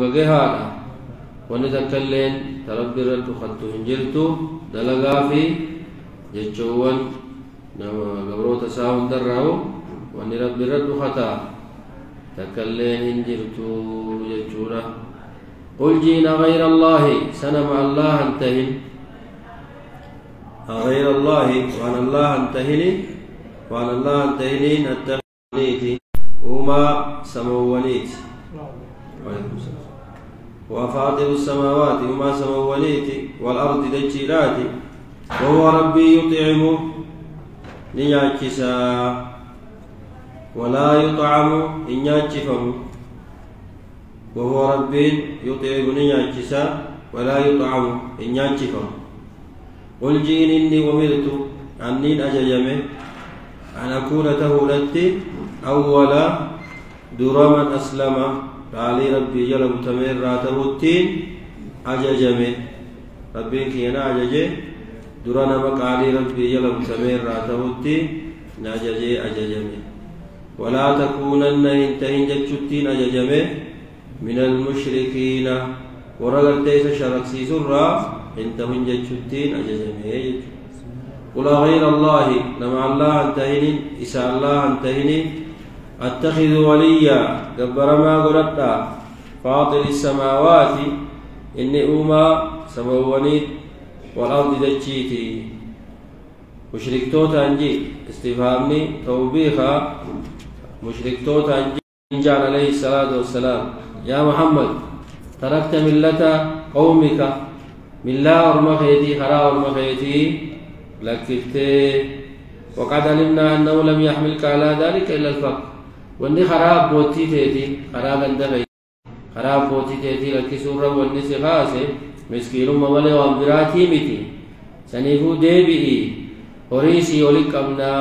وقجهانا ونتكلم تربي رد خدت هنجرتو دلقا في جتشوان قبرو تساهم دراو ونربي رد خطا تكلم هنجرتو جتشورا قل جينا غير الله سنمع الله انتهن غير الله وعن الله انتهني وعن الله انتهنين التغنيتي وما سموانيت وفاطر السماوات وما سموانيت والأرض دجيلات وهو ربي يطعم نياكسا ولا يطعم إنياكفم وهو ربي يطعم نياكسا ولا يطعم إنياكفم قل جئني إني أمرت عنين أججمه أن أكون تهولتي أول درما أسلم علي ربي جلب تمير راتبوتين أججمه ربي كينا أججه درنا مك علي ربي جلب تمير راتبوتين نأججه أججمه ولا تكونن إنتهن جتشتين أججمه من المشركين ورغل تيس شرك سيسرا إنتهن جتشتين أججمه قل غير الله لمع الله انتهني إساء الله انتهني أتخذ وليا قبر ما قلت فاطر السماوات إني أوما سموانيت والأرض دجيتي مشركتوتا أنجي استفهامني توبيخا مشركتوتا أنجي جعل عليه الصلاة والسلام يا محمد تركت ملة قومك ملة ورمخيتي خراء ورمخيتي لكفتي وقد علمنا أنه لم يحملك على ذلك إلا الفقر واني خراب بوتي تيتي خراب اندغي خراب بوتي تيتي لكي سورة واني سخاسي مسكين ممالي وانبراتي متي سنيفو ديبئي وريسي ولك أمنا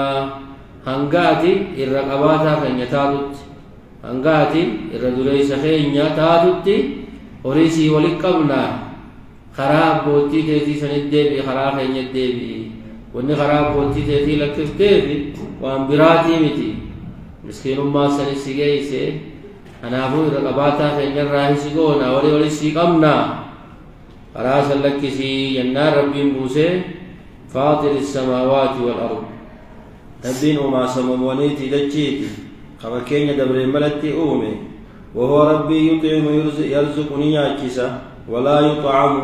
هنغاتي الرقباتا خنيتاتت هنغاتي الردوليس خنيتاتت وريسي ولك أمنا خراب بوتي تيتي سند ديبئي خراب خنيت ديبئي واني خراب بوتي تيتي لكف ديبئي وانبراتي متي مسكين ما سني سيجيسه أنا أبوي رقباتا خنجر راهي سيقونا ولي سيقمنا فراس لك سي ينار ربي موسى فاطر السماوات والأرض ربين وما سممونيتي دجيتي خبكين دبر ملتي أومي وهو ربي يطعم يرزقني ياكسا ولا يطعم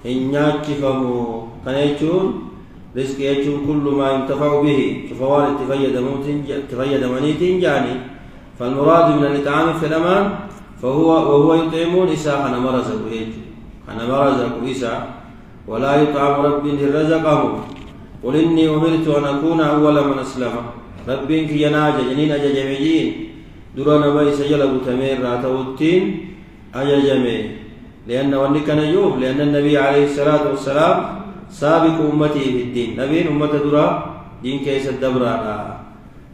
إن ياكفمو كنيتون رزق يجون كل ما ينتفع به كفوان تفيد منيت جاني فالمراد من الإطعام في الأمان وهو يطعمون إساء أنا مرزق يجو أنا مرزق إساء ولا يطعم رب رزقه قل إني أمرت أن أكون أول من أسلم رب في يناج جنين أججمجين درنا بيس جلب تمير راتوتين أججمي لأن ونك نجوب لأن النبي عليه الصلاة والسلام سابق أمتي في الدين نبي أمة درا دين كيس الدبرة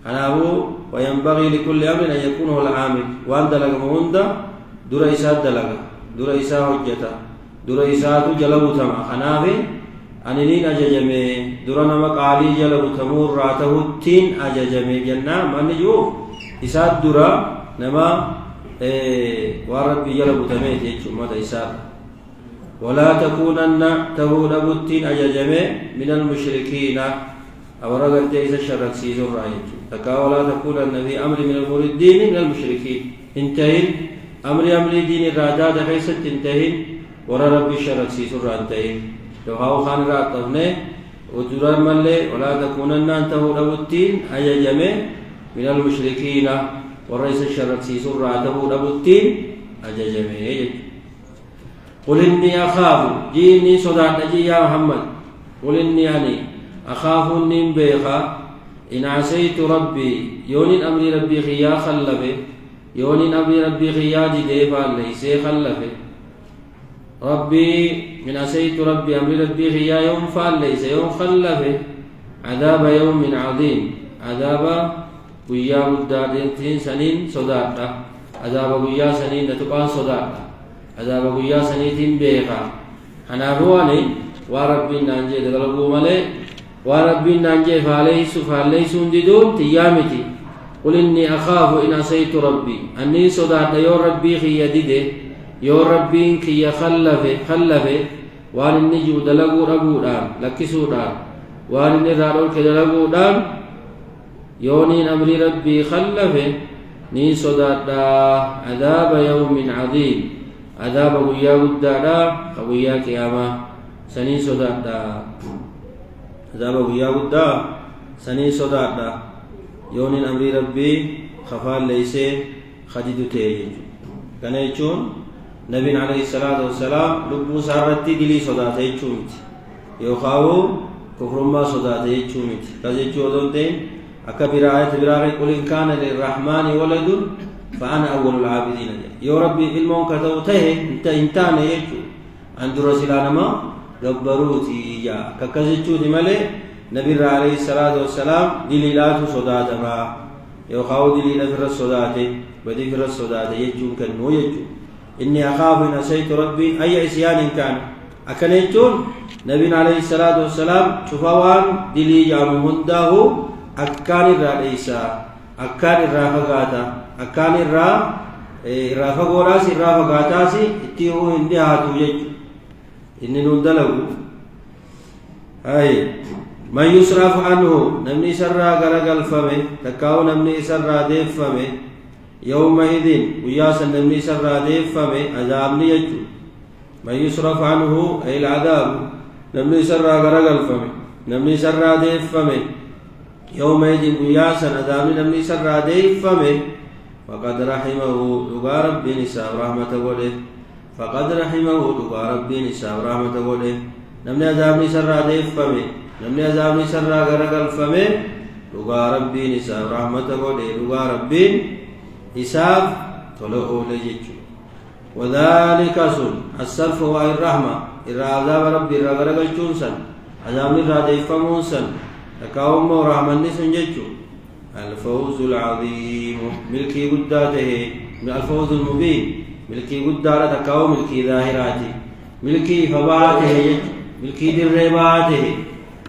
أنا هو وينبغي لكل أمر أن يكون هو العامل وأن دلق مهندا درا إساء دلق درا إساء حجتا درا إساء جلب تما أنا في أنين أججمي درا نمك علي جلب تمور راته التين أججمي جنة من نجوب إساء درا نما ورب جلب تميت يجو مدى إساء ولا تكونن تهود بوتين أججمي من المشركين أو رجل تيس الشرك سيزور رايت تكا ولا تكونن في أمر من أمور الدين من المشركين انتهين أمر دين الرادات حيث انتهين ورا ربي الشرك سيزور انتهين لو هاو خان راتبني وترى ملي ولا تكونن تهود بوتين أججمي من المشركين ورئيس الشرك سيزور راتبو بوتين أججمي قل إني أخاف جيني صدعت جي يا محمد قل إني أني أخاف النين بيخا إن عسيت ربي يونين أمري ربي خيا خلفه يونين أمري ربي خيا جديفا ليس خلفه ربي إن عسيت ربي أمري ربي خيا يوم فال ليس يوم خلفه عذاب يوم عظيم عذاب ويا مدادين سنين صدعت عذاب ويا سنين نتقان صدعت عذاب قيا سنيتين بيخا أنا رواني وربي نانجي دغلبو ملي وربي نانجي فاليس دون تيامتي قل إني أخاف إن عصيت ربي أني صدعت يا ربي خيادي يو ربين كي خلفه وان النجو دلقو ربودان لكسودان وان النرادول كدلقودان يونين أمر ربي خلفه ني صدادا عذاب يوم عظيم عذاب ويا ودادا ويا قيامة سني صدادا عذاب ويا ودا سني صدادا يونين أمر ربي خفال ليس خديد تيجي كان يجون نبي عليه الصلاة والسلام لبو سارتي دلي صدادا يجومت يوخاو كفر ما صدادا يجومت كذا يجودون تين أكبر آية براغي قل إن كان للرحمن ولد فأنا أول العابدين يا ربي علمون كتوته انتان يجو عند رسولنا ما ربروتي يا ككزجو دي ملي نبي عليه الصلاة والسلام دليلات صدات ما يخاو دليل في الصدات بدي في الصدات يجو كنو يجو إني أخاف إن أسيت ربي أي عصيان كان أكن يجون نبي عليه الصلاة والسلام شفاوان دليل جام هنداه أكان الرئيسة أكان الرافقاتا أكان الرافقوراسي الرافقاتاسي اتيهو هندي هاتو يجو إني ندلو أي من يصرف عنه نمني سرى غرقل فمه تكاو نمني سرى ديف فمه يومئذ وياسا نمني سرى ديف فمه عذابني يجو من يصرف عنه أي العذاب نمني سرى غرقل فمه نمني سرى ديف فمه يومئذ وياسا عذابني نمني سرى ديف فمه فقد رحمه لقى ربي نساء رحمة وله فقد رحمه لقى ربي نساء رحمة وله نمني عذابني سرى ديف فمه نمني عذابني سرى غرقل فمه لقى ربي نساء رحمة وله لقى ربي حساب طلعوا لجيجو وذلك سن الصرف هو الرحمة إرى عذاب ربي إرى غرقل جونسن عذابني را ديف فمونسن تكاوم ورحمن نسن جيجو الفوز العظيم ملكي قداته الفوز المبين ملكي قدارة تكاوم ملكي ظاهراته ملكي فباته ملكي درباته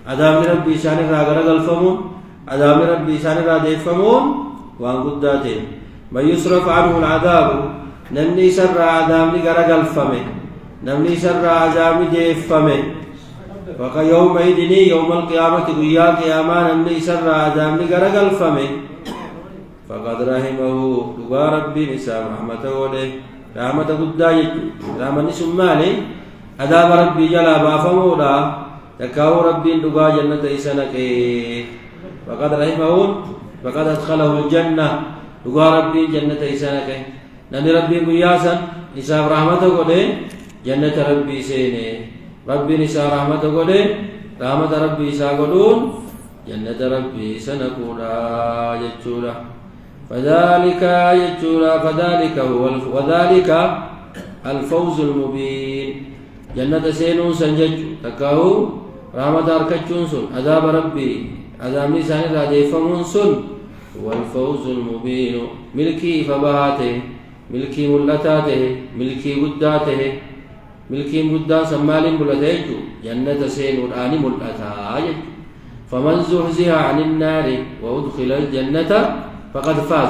عذاب ربي سان راغرغ الفمون عذاب ربي سان رادي فمون وان قداته ما يصرف عنه العذاب نمني سر عذاب غرغ الفمه نمني سر عذاب جيف فمه يومئذ يوم القيامة ويا قياما نمني سر عذاب غرغ الفمه فقد رحمه لقى ربي نساء رحمته وله رحمة قداي رحمة سمالي عذاب ربي جلا بافمودا تكاو ربي لقى جنة إسانك فقد رحمه فقد أدخله الجنة لقى ربي جنة إسانك نمني ربي قياسا نساء رحمته وله جنة ربي سيني ربي نساء رحمته وله رحمة ربي ساقلون جنة ربي سنكونا يجولا فذلك يجولا فذلك هو وذلك الفوز المبين جنة سينون سنجج تكاو رحمة أركتشون سن عذاب ربي عذاب نسان راجي فمون سن هو الفوز المبين ملكي فبهاته ملكي ملتاته ملكي قداته ملكي قدا سمال ملتاته جنة سينون آني ملتاته فمن زحزح عن النار وأدخل الجنة فقد فاز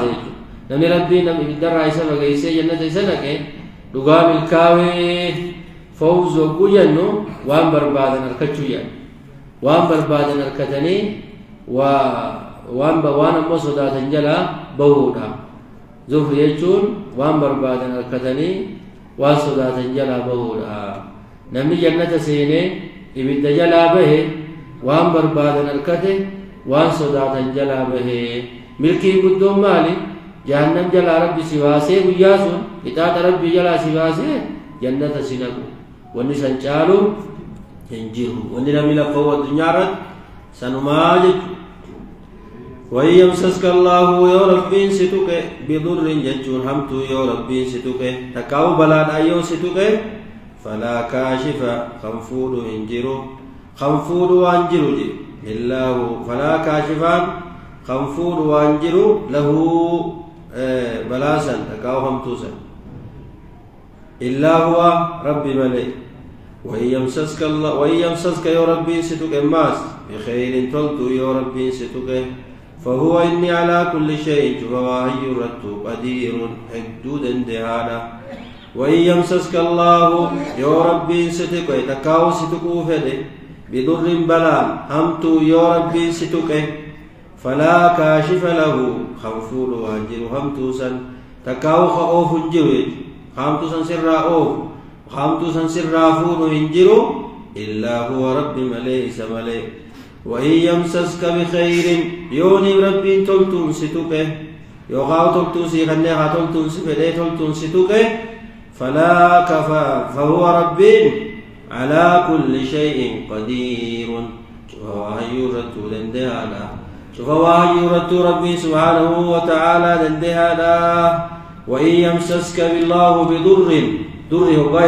نمي ربي نمي بالدرع يسمى قيسي جنة يسنك لقام الكاوي فوز وقجنو وان بربادا نركتشو يعني وان بربادا نركتني وان مصدا تنجلا بودا زهر يجون وان بربادا نركتني وان صدا تنجلا بودا نمي جنة سيني إبدا جلا به وان بربادا نركته وان صدا تنجلا به ملكي قدوم مالي جهنم جلا ربي سواسي وياسون إطاعة ربي جلا سواسي جنة سنكو ونسان جالو ينجيرو وننا من فوق الدنيا رد سنماجد وإن يمسسك الله يا ربي ستوك بضر ججون همتو يا ربي ستوك تكاو بلاد أيو ستوك فلا كاشف خنفود ينجيرو خنفود وانجيرو جي إلا هو فلا كاشفان خنفود وانجيرو له بلاسا تكاو همتوسا إلا هو ربي ملئ وإن يمسسك يا ربي ستوك ماس بخير تلتو يا ربي ستوك فهو إني على كل شيء فواهي رتو قدير حدود اندهانا وإن يمسسك الله يا ربي ستقي تكاو ستقو فده بضر بلا همتو يا ربي ستقي فلا كاشف له خنفول واجر همتو سن تكاو خأوف الجوي همتو سن سرا أوف همتو سن سرا فول هنجرو إلا هو رب مليس ملي وإن يمسسك بخير يوني ربي تلتون ستقي يوغاو تلتون سيخنيها تلتون سفده تلتون ستقي فلا كفى فهو رب على كل شيء قدير شوف وهي ربي سبحانه وتعالى دندها وإن يمسسك بالله بضر ضره